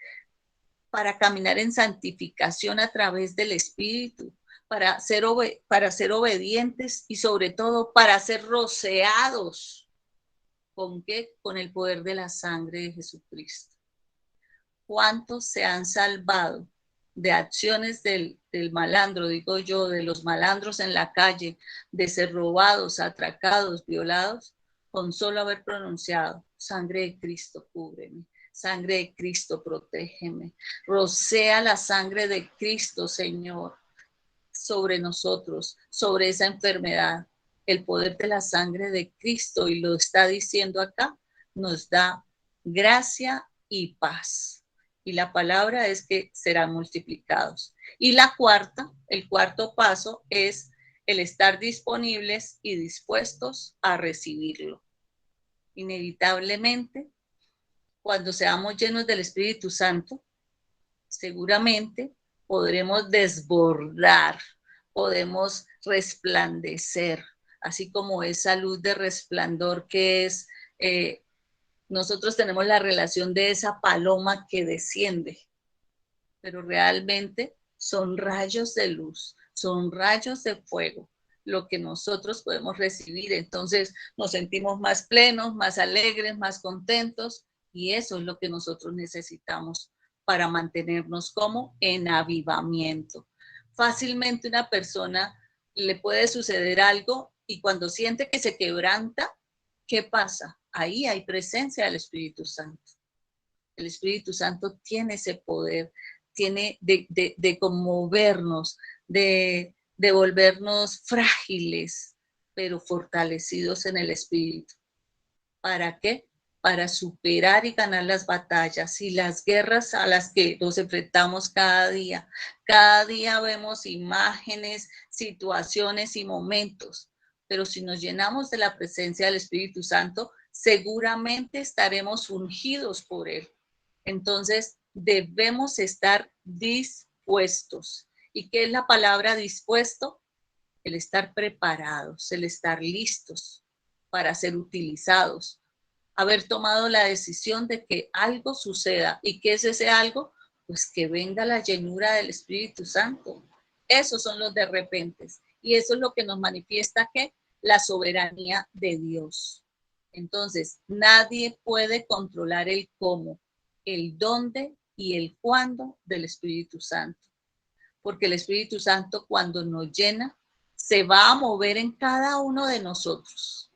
para caminar en santificación a través del Espíritu, para ser obedientes y sobre todo para ser rociados. ¿Con qué? Con el poder de la sangre de Jesucristo. ¿Cuántos se han salvado de acciones del malandro, digo yo, de los malandros en la calle, de ser robados, atracados, violados, con solo haber pronunciado, sangre de Cristo, cúbreme, sangre de Cristo, protégeme, rocea la sangre de Cristo, Señor, sobre nosotros, sobre esa enfermedad? El poder de la sangre de Cristo, y lo está diciendo acá, nos da gracia y paz. Y la palabra es que serán multiplicados. Y el cuarto paso es el estar disponibles y dispuestos a recibirlo. Inevitablemente, cuando seamos llenos del Espíritu Santo, seguramente podremos desbordar, podemos resplandecer, así como esa luz de resplandor que es, nosotros tenemos la relación de esa paloma que desciende, pero realmente son rayos de luz, son rayos de fuego, lo que nosotros podemos recibir. Entonces nos sentimos más plenos, más alegres, más contentos, y eso es lo que nosotros necesitamos para mantenernos como en avivamiento. Fácilmente una persona le puede suceder algo y cuando siente que se quebranta, ¿qué pasa? Ahí hay presencia del Espíritu Santo. El Espíritu Santo tiene ese poder, tiene de conmovernos, de volvernos frágiles, pero fortalecidos en el Espíritu. ¿Para qué? Para superar y ganar las batallas y las guerras a las que nos enfrentamos cada día. Cada día vemos imágenes, situaciones y momentos, pero si nos llenamos de la presencia del Espíritu Santo, seguramente estaremos ungidos por Él. Entonces, debemos estar dispuestos. ¿Y qué es la palabra dispuesto? El estar preparados, el estar listos para ser utilizados. Haber tomado la decisión de que algo suceda. ¿Y qué es ese algo? Pues que venga la llenura del Espíritu Santo. Esos son los de repentes. Y eso es lo que nos manifiesta que la soberanía de Dios. Entonces, nadie puede controlar el cómo, el dónde y el cuándo del Espíritu Santo. Porque el Espíritu Santo, cuando nos llena, se va a mover en cada uno de nosotros.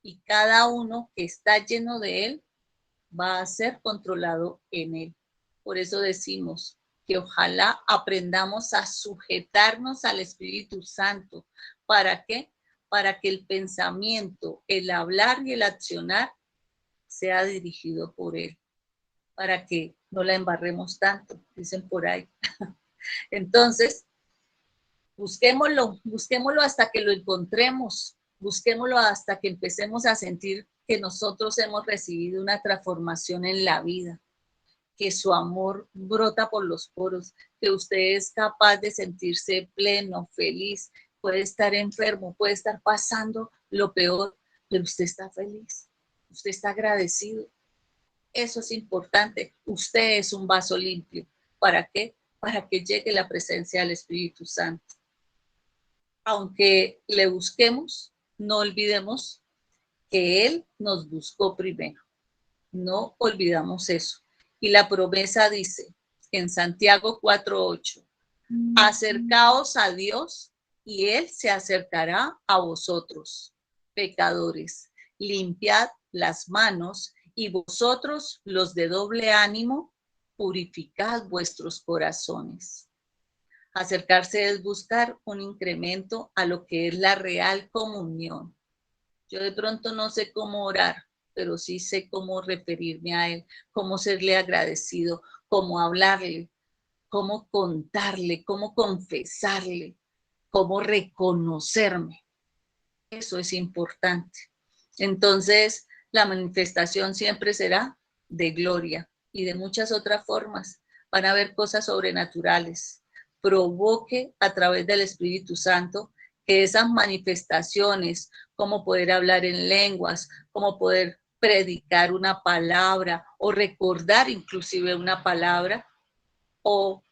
Y cada uno que está lleno de Él va a ser controlado en Él. Por eso decimos que ojalá aprendamos a sujetarnos al Espíritu Santo. ¿Para qué? Para que el pensamiento, el hablar y el accionar sea dirigido por Él. Para que no la embarremos tanto, dicen por ahí. Entonces, busquémoslo hasta que lo encontremos. Busquémoslo hasta que empecemos a sentir que nosotros hemos recibido una transformación en la vida, que su amor brota por los poros, que usted es capaz de sentirse pleno, feliz, puede estar enfermo, puede estar pasando lo peor, pero usted está feliz, usted está agradecido. Eso es importante. Usted es un vaso limpio. ¿Para qué? Para que llegue la presencia del Espíritu Santo. Aunque le busquemos, no olvidemos que Él nos buscó primero. No olvidamos eso. Y la promesa dice en Santiago 4:8, acercaos a Dios y Él se acercará a vosotros, pecadores. Limpiad las manos y vosotros, los de doble ánimo, purificad vuestros corazones. Acercarse es buscar un incremento a lo que es la real comunión. Yo de pronto no sé cómo orar, pero sí sé cómo referirme a Él, cómo serle agradecido, cómo hablarle, cómo contarle, cómo confesarle, cómo reconocerme. Eso es importante. Entonces, la manifestación siempre será de gloria y de muchas otras formas. Van a haber cosas sobrenaturales. Provoque a través del Espíritu Santo que esas manifestaciones, como poder hablar en lenguas, como poder predicar una palabra o recordar inclusive una palabra, o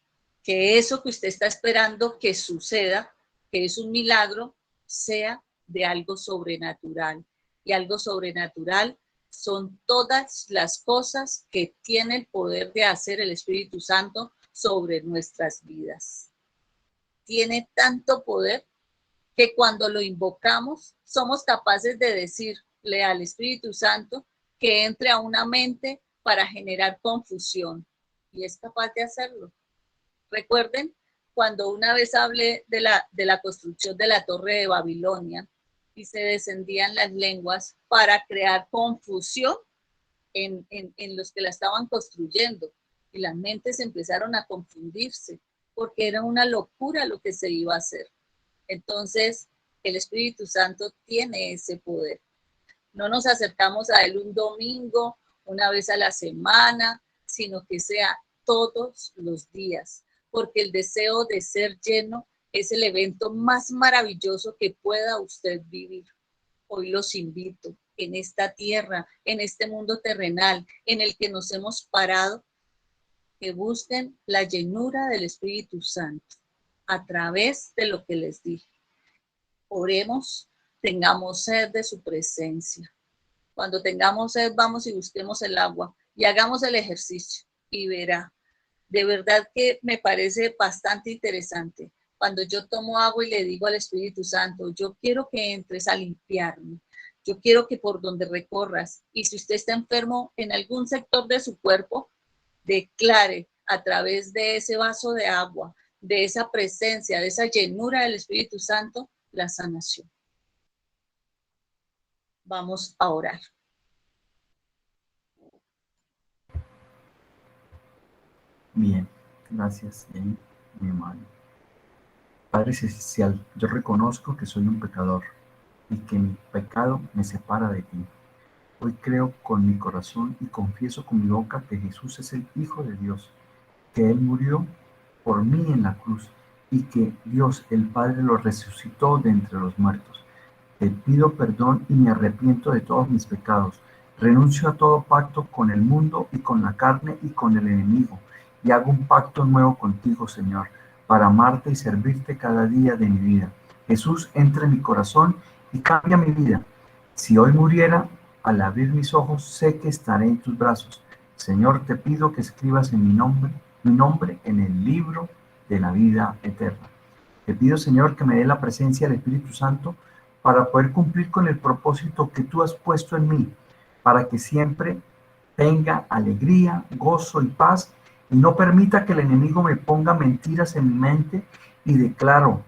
que eso que usted está esperando que suceda, que es un milagro, sea de algo sobrenatural. Y algo sobrenatural son todas las cosas que tiene el poder de hacer el Espíritu Santo sobre nuestras vidas. Tiene tanto poder que cuando lo invocamos somos capaces de decirle al Espíritu Santo que entre a una mente para generar confusión. Y es capaz de hacerlo. Recuerden cuando una vez hablé de la construcción de la Torre de Babilonia y se descendían las lenguas para crear confusión en los que la estaban construyendo. Y las mentes empezaron a confundirse porque era una locura lo que se iba a hacer. Entonces, el Espíritu Santo tiene ese poder. No nos acercamos a Él un domingo, una vez a la semana, sino que sea todos los días, porque el deseo de ser lleno es el evento más maravilloso que pueda usted vivir. Hoy los invito en esta tierra, en este mundo terrenal en el que nos hemos parado, que busquen la llenura del Espíritu Santo a través de lo que les dije. Oremos, tengamos sed de su presencia. Cuando tengamos sed, vamos y busquemos el agua y hagamos el ejercicio y verá. De verdad que me parece bastante interesante. Cuando yo tomo agua y le digo al Espíritu Santo, yo quiero que entres a limpiarme. Yo quiero que por donde recorras, y si usted está enfermo en algún sector de su cuerpo, declare a través de ese vaso de agua, de esa presencia, de esa llenura del Espíritu Santo, la sanación. Vamos a orar. Bien, gracias, Jenny, mi hermano. Padre Celestial, yo reconozco que soy un pecador y que mi pecado me separa de ti. Hoy creo con mi corazón y confieso con mi boca que Jesús es el Hijo de Dios, que Él murió por mí en la cruz y que Dios el Padre lo resucitó de entre los muertos. Te pido perdón y me arrepiento de todos mis pecados. Renuncio a todo pacto con el mundo y con la carne y con el enemigo, y hago un pacto nuevo contigo, Señor, para amarte y servirte cada día de mi vida. Jesús, entra en mi corazón y cambia mi vida. Si hoy muriera, al abrir mis ojos, sé que estaré en tus brazos. Señor, te pido que escribas en mi nombre en el libro de la vida eterna. Te pido, Señor, que me dé la presencia del Espíritu Santo para poder cumplir con el propósito que tú has puesto en mí, para que siempre tenga alegría, gozo y paz, y no permita que el enemigo me ponga mentiras en mi mente, y declaro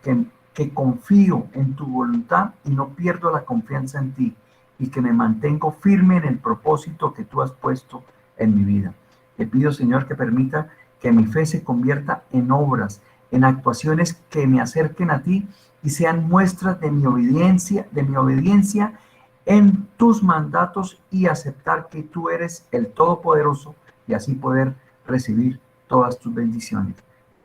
que confío en tu voluntad y no pierdo la confianza en ti, y que me mantengo firme en el propósito que tú has puesto en mi vida. Te pido, Señor, que permita que mi fe se convierta en obras, en actuaciones que me acerquen a ti y sean muestras de mi obediencia en tus mandatos, y aceptar que tú eres el Todopoderoso, y así poder recibir todas tus bendiciones.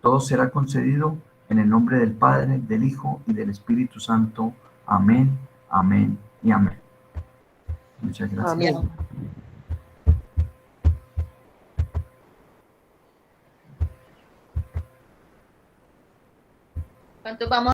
Todo será concedido en el nombre del Padre, del Hijo y del Espíritu Santo. Amén, amén y amén. Muchas gracias. Amén. ¿Cuántos vamos?